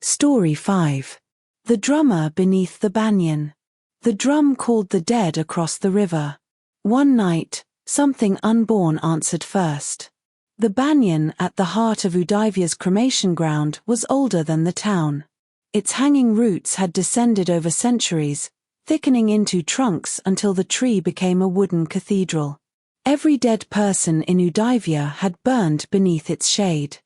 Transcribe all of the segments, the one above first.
Story 5. The Drummer Beneath the Banyan. The drum called the dead across the river. One night, something unborn answered first. The banyan at the heart of Udaivya's cremation ground was older than the town. Its hanging roots had descended over centuries, thickening into trunks until the tree became a wooden cathedral. Every dead person in Udaivya had burned beneath its shade.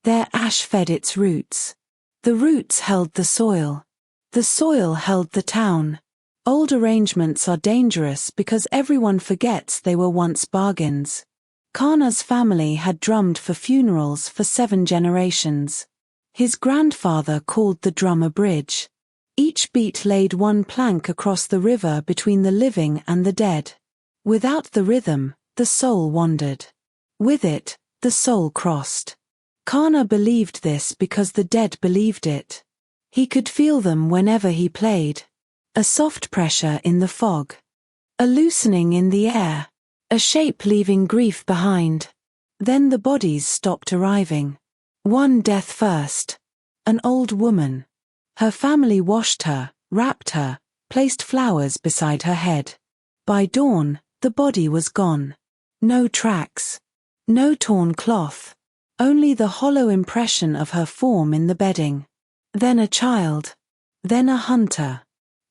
Their ash fed its roots. The roots held the soil. The soil held the town. Old arrangements are dangerous because everyone forgets they were once bargains. Karna's family had drummed for funerals for 7 generations. His grandfather called the drum a bridge. Each beat laid one plank across the river between the living and the dead. Without the rhythm, the soul wandered. With it, the soul crossed. Karna believed this because the dead believed it. He could feel them whenever he played. A soft pressure in the fog. A loosening in the air. A shape leaving grief behind. Then the bodies stopped arriving. One death first. An old woman. Her family washed her, wrapped her, placed flowers beside her head. By dawn, the body was gone. No tracks. No torn cloth. Only the hollow impression of her form in the bedding. Then a child. Then a hunter.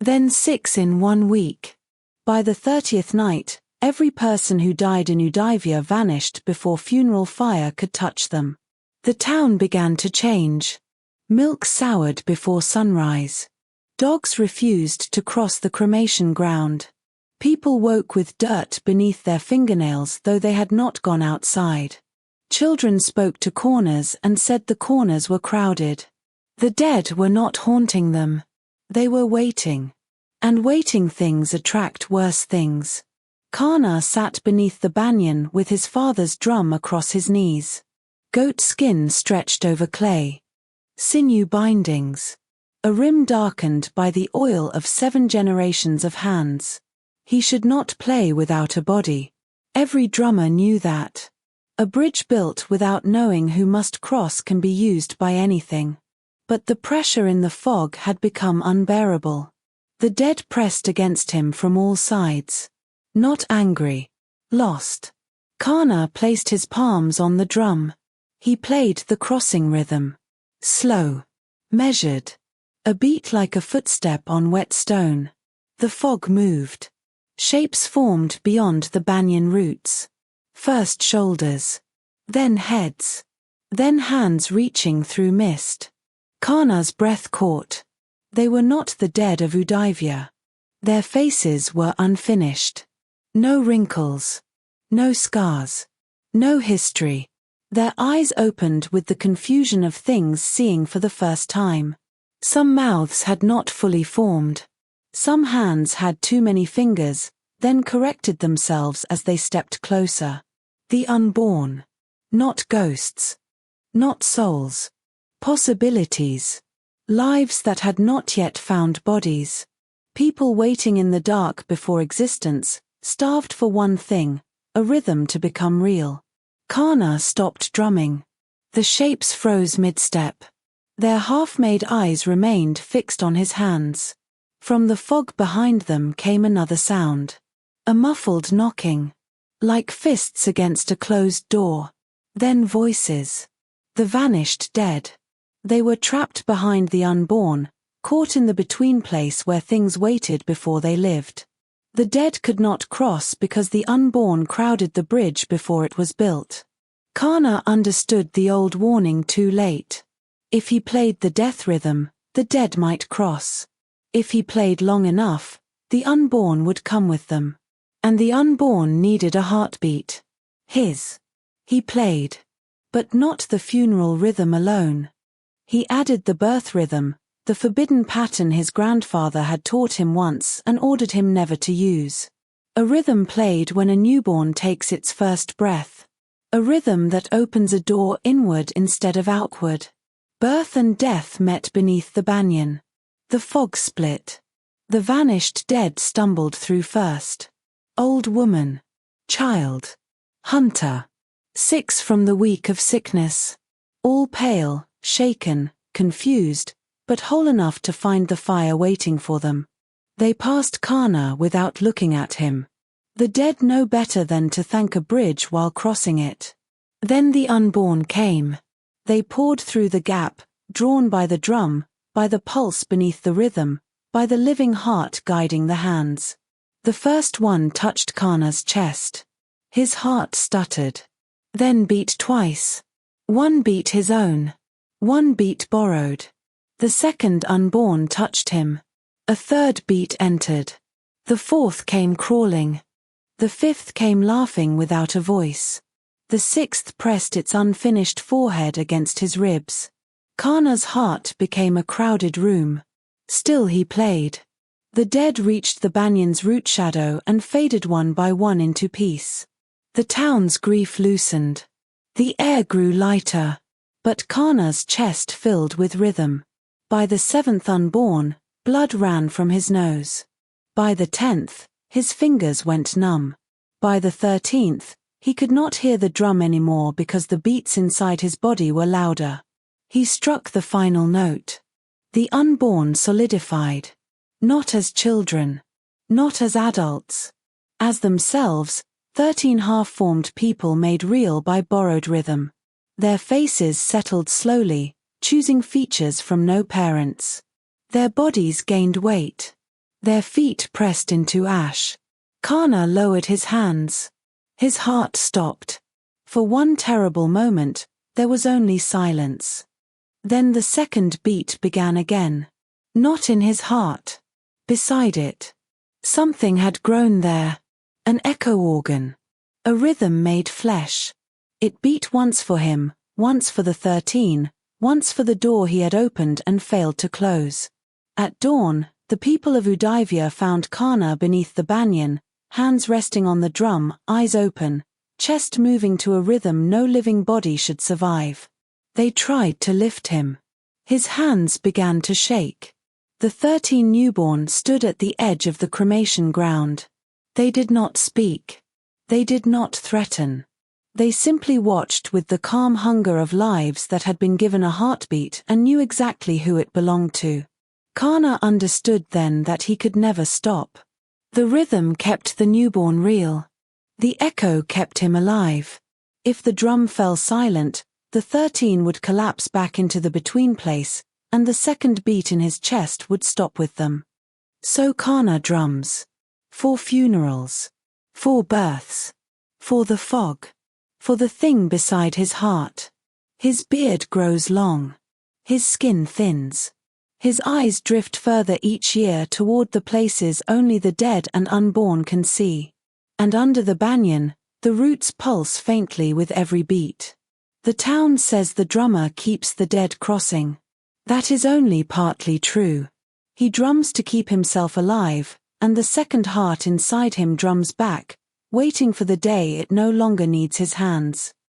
Then 6 in 1 week. By the 30th night, every person who died in Udaivya vanished before funeral fire could touch them. The town began to change. Milk soured before sunrise. Dogs refused to cross the cremation ground. People woke with dirt beneath their fingernails though they had not gone outside. Children spoke to corners and said the corners were crowded. The dead were not haunting them. They were waiting. And waiting things attract worse things. Karna sat beneath the banyan with his father's drum across his knees. Goat skin stretched over clay. Sinew bindings. A rim darkened by the oil of 7 generations of hands. He should not play without a body. Every drummer knew that. A bridge built without knowing who must cross can be used by anything. But the pressure in the fog had become unbearable. The dead pressed against him from all sides. Not angry. Lost. Karna placed his palms on the drum. He played the crossing rhythm. Slow. Measured. A beat like a footstep on wet stone. The fog moved. Shapes formed beyond the banyan roots. First shoulders. Then heads. Then hands reaching through mist. Karna's breath caught. They were not the dead of Udaivya. Their faces were unfinished. No wrinkles. No scars. No history. Their eyes opened with the confusion of things seeing for the first time. Some mouths had not fully formed. Some hands had too many fingers, then corrected themselves as they stepped closer. The unborn. Not ghosts. Not souls. Possibilities. Lives that had not yet found bodies. People waiting in the dark before existence, starved for one thing, a rhythm to become real. Karna stopped drumming. The shapes froze mid-step. Their half-made eyes remained fixed on his hands. From the fog behind them came another sound. A muffled knocking. Like fists against a closed door. Then voices. The vanished dead. They were trapped behind the unborn, caught in the between place where things waited before they lived. The dead could not cross because the unborn crowded the bridge before it was built. Karna understood the old warning too late. If he played the death rhythm, the dead might cross. If he played long enough, the unborn would come with them. And the unborn needed a heartbeat. His. He played. But not the funeral rhythm alone. He added the birth rhythm, the forbidden pattern his grandfather had taught him once and ordered him never to use. A rhythm played when a newborn takes its first breath. A rhythm that opens a door inward instead of outward. Birth and death met beneath the banyan. The fog split. The vanished dead stumbled through first. Old woman. Child. Hunter. 6 from the week of sickness. All pale, shaken, confused, but whole enough to find the fire waiting for them. They passed Karna without looking at him. The dead know better than to thank a bridge while crossing it. Then the unborn came. They poured through the gap, drawn by the drum, by the pulse beneath the rhythm, by the living heart guiding the hands. The first one touched Karna's chest. His heart stuttered. Then beat twice. One beat his own. One beat borrowed. The second unborn touched him. A third beat entered. The fourth came crawling. The fifth came laughing without a voice. The sixth pressed its unfinished forehead against his ribs. Karna's heart became a crowded room. Still he played. The dead reached the banyan's root shadow and faded one by one into peace. The town's grief loosened. The air grew lighter. But Karna's chest filled with rhythm. By the seventh unborn, blood ran from his nose. By the 10th, his fingers went numb. By the 13th, he could not hear the drum anymore because the beats inside his body were louder. He struck the final note. The unborn solidified. Not as children. Not as adults. As themselves, 13 half-formed people made real by borrowed rhythm. Their faces settled slowly, choosing features from no parents. Their bodies gained weight. Their feet pressed into ash. Karna lowered his hands. His heart stopped. For one terrible moment, there was only silence. Then the second beat began again. Not in his heart. Beside it. Something had grown there. An echo organ. A rhythm made flesh. It beat once for him, once for the 13, once for the door he had opened and failed to close. At dawn, the people of Udaivya found Karna beneath the banyan, hands resting on the drum, eyes open, chest moving to a rhythm no living body should survive. They tried to lift him. His hands began to shake. The 13 newborn stood at the edge of the cremation ground. They did not speak. They did not threaten. They simply watched with the calm hunger of lives that had been given a heartbeat and knew exactly who it belonged to. Karna understood then that he could never stop. The rhythm kept the newborn real. The echo kept him alive. If the drum fell silent, the 13 would collapse back into the between place, and the second beat in his chest would stop with them. So Karna drums. For funerals. For births. For the fog. For the thing beside his heart. His beard grows long. His skin thins. His eyes drift further each year toward the places only the dead and unborn can see. And under the banyan, the roots pulse faintly with every beat. The town says the drummer keeps the dead crossing. That is only partly true. He drums to keep himself alive, and the second heart inside him drums back, waiting for the day it no longer needs his hands.